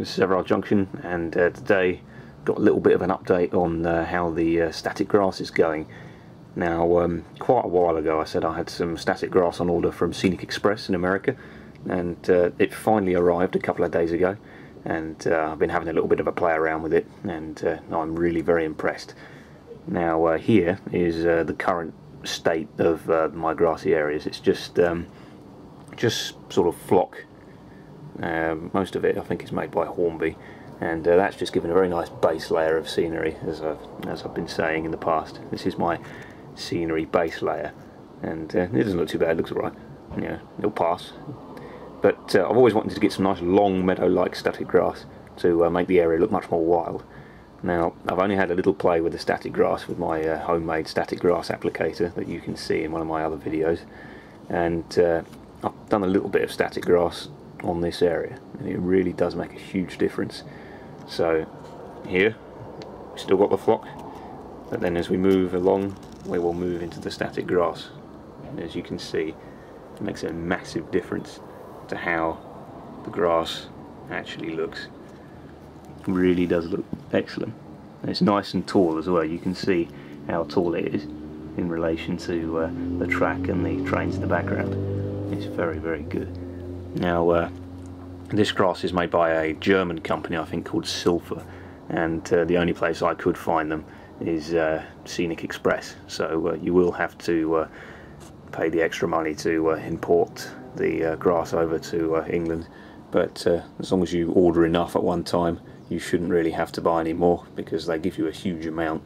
Several Junction, and today got a little bit of an update on how the static grass is going. Now, quite a while ago I said I had some static grass on order from Scenic Express in America, and it finally arrived a couple of days ago, and I've been having a little bit of a play around with it, and I'm really very impressed. Now here is the current state of my grassy areas. It's just sort of flock. Most of it I think is made by Hornby, and that's just given a very nice base layer of scenery, as I've been saying in the past. This is my scenery base layer, and it doesn't look too bad. It looks alright. Yeah, it'll pass. But I've always wanted to get some nice long meadow-like static grass to make the area look much more wild. Now, I've only had a little play with the static grass with my homemade static grass applicator that you can see in one of my other videos, and I've done a little bit of static grass on this area, and it really does make a huge difference. So here we still got the flock, but then as we move along we will move into the static grass, and as you can see it makes a massive difference to how the grass actually looks. It really does look excellent, and it's nice and tall as well. You can see how tall it is in relation to the track and the trains in the background. It's very, very good. Now this grass is made by a German company, I think, called Silver, and the only place I could find them is Scenic Express, so you will have to pay the extra money to import the grass over to England, but as long as you order enough at one time you shouldn't really have to buy any more, because they give you a huge amount.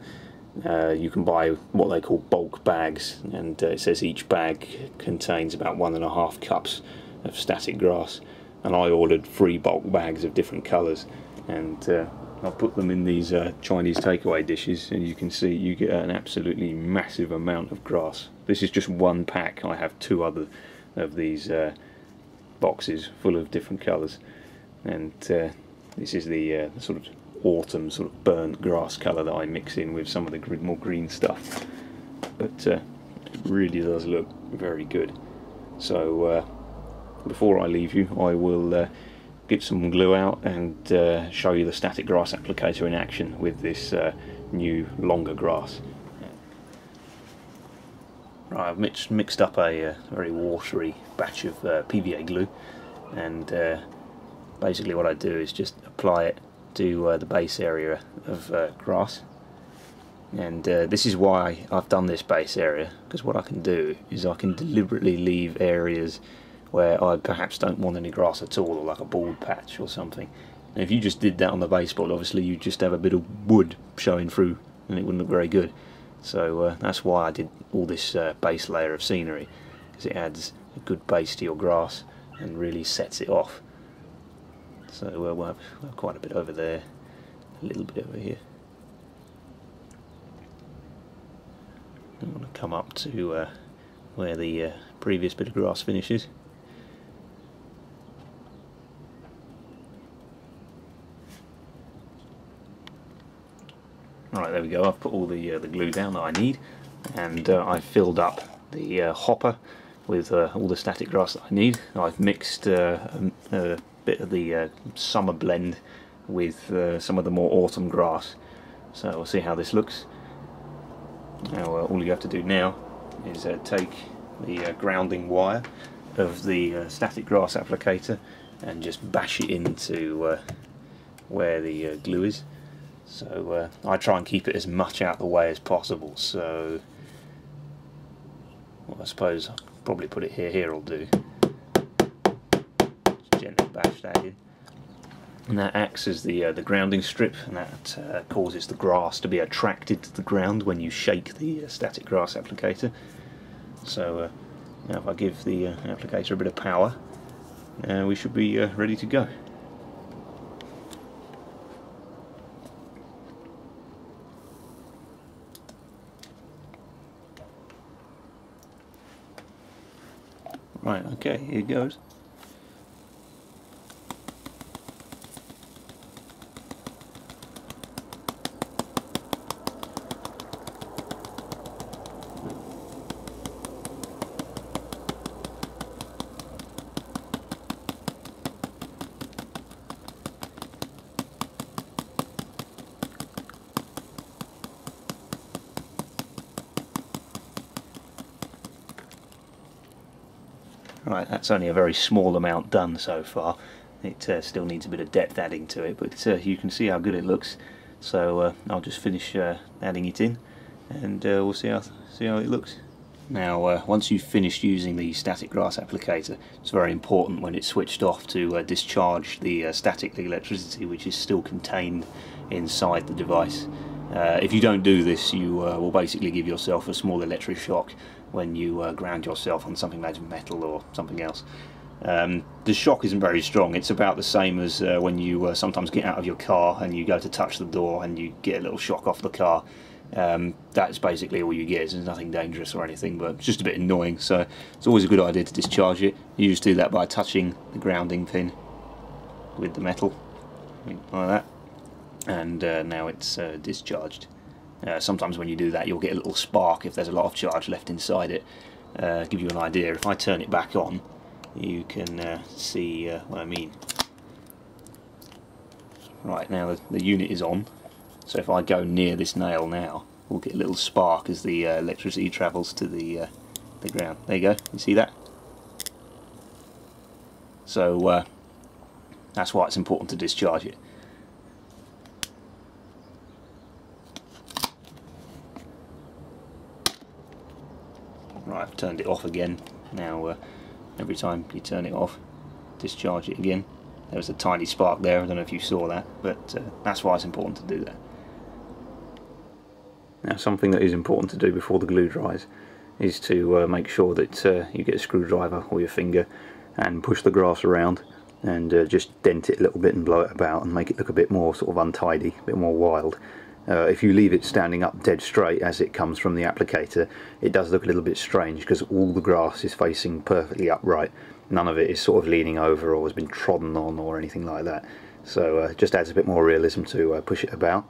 You can buy what they call bulk bags, and it says each bag contains about 1.5 cups of static grass, and I ordered 3 bulk bags of different colours, and I put them in these Chinese takeaway dishes, and you can see you get an absolutely massive amount of grass. This is just one pack. I have 2 other of these boxes full of different colours, and this is the sort of autumn, sort of burnt grass colour that I mix in with some of the more green stuff. But it really does look very good. So before I leave you, I will get some glue out and show you the static grass applicator in action with this new longer grass. Right, I've mixed up a very watery batch of PVA glue, and basically what I do is just apply it to the base area of grass, and this is why I've done this base area, because what I can do is I can deliberately leave areas where I perhaps don't want any grass at all, or like a bald patch or something. And if you just did that on the baseboard, obviously you'd just have a bit of wood showing through and it wouldn't look very good. So that's why I did all this base layer of scenery, because it adds a good base to your grass and really sets it off. So we'll have quite a bit over there, a little bit over here. I want to come up to where the previous bit of grass finishes. Right, there we go. I've put all the glue down that I need, and I filled up the hopper with all the static grass that I need. I've mixed a bit of the summer blend with some of the more autumn grass, so we'll see how this looks. Now all you have to do now is take the grounding wire of the static grass applicator and just bash it into where the glue is. So I try and keep it as much out of the way as possible, so well, I suppose I'll probably put it here will do. Just gently bash that in, and that acts as the grounding strip, and that causes the grass to be attracted to the ground when you shake the static grass applicator. So now if I give the applicator a bit of power, we should be ready to go. Right, okay, here it goes. Right, that's only a very small amount done so far. It still needs a bit of depth adding to it, but you can see how good it looks. So I'll just finish adding it in, and we'll see how it looks. Now, once you've finished using the static grass applicator, it's very important when it's switched off to discharge the static electricity which is still contained inside the device. If you don't do this, you will basically give yourself a small electric shock when you ground yourself on something made of metal or something else. The shock isn't very strong. It's about the same as when you sometimes get out of your car and you go to touch the door and you get a little shock off the car. That's basically all you get. There's nothing dangerous or anything, but it's just a bit annoying, so it's always a good idea to discharge it. You just do that by touching the grounding pin with the metal, like that, and now it's discharged. Sometimes when you do that you'll get a little spark if there's a lot of charge left inside it. Give you an idea, if I turn it back on, you can see what I mean. Right, now the unit is on. So if I go near this nail now, we'll get a little spark as the electricity travels to the ground. There you go, you see that? So that's why it's important to discharge it. Right, I've turned it off again. Now every time you turn it off, discharge it again. There was a tiny spark there, I don't know if you saw that, but that's why it's important to do that. Now, something that is important to do before the glue dries is to make sure that you get a screwdriver or your finger and push the grass around and just dent it a little bit and blow it about and make it look a bit more sort of untidy, a bit more wild. If you leave it standing up dead straight as it comes from the applicator, it does look a little bit strange because all the grass is facing perfectly upright. None of it is sort of leaning over or has been trodden on or anything like that. So it just adds a bit more realism to push it about.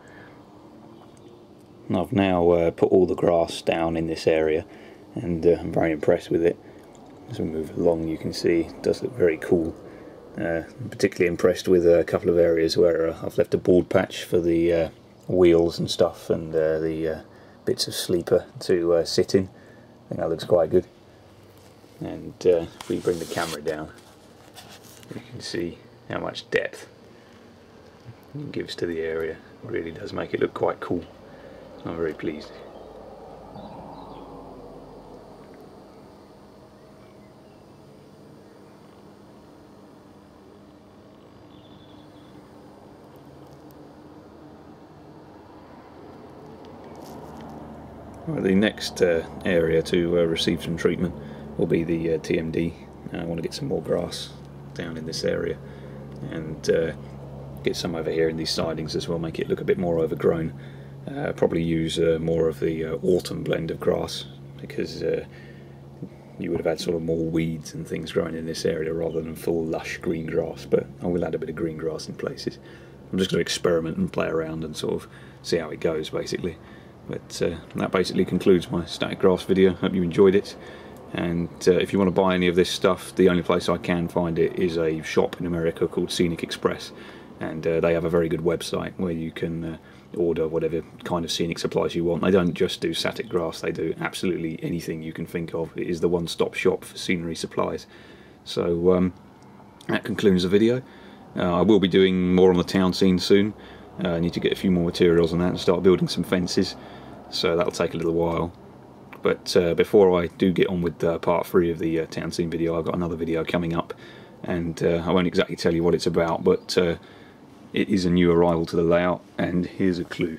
I've now put all the grass down in this area, and I'm very impressed with it. As we move along, you can see it does look very cool. I'm particularly impressed with a couple of areas where I've left a bald patch for the wheels and stuff, and the bits of sleeper to sit in. I think that looks quite good. And if we bring the camera down, you can see how much depth it gives to the area. It really does make it look quite cool. I'm very pleased. Right, the next area to receive some treatment will be the TMD. I want to get some more grass down in this area and get some over here in these sidings as well, make it look a bit more overgrown. Probably use more of the autumn blend of grass, because you would have had sort of more weeds and things growing in this area rather than full lush green grass, but I will add a bit of green grass in places. I'm just going to experiment and play around and sort of see how it goes basically. But that basically concludes my static grass video. Hope you enjoyed it, and if you want to buy any of this stuff, the only place I can find it is a shop in America called Scenic Express, and they have a very good website where you can order whatever kind of scenic supplies you want. They don't just do static grass, they do absolutely anything you can think of. It is the one-stop shop for scenery supplies. So that concludes the video. I will be doing more on the town scene soon. I need to get a few more materials on that and start building some fences, so that'll take a little while. But before I do get on with part 3 of the town scene video, I've got another video coming up, and I won't exactly tell you what it's about, but it is a new arrival to the layout, and here's a clue.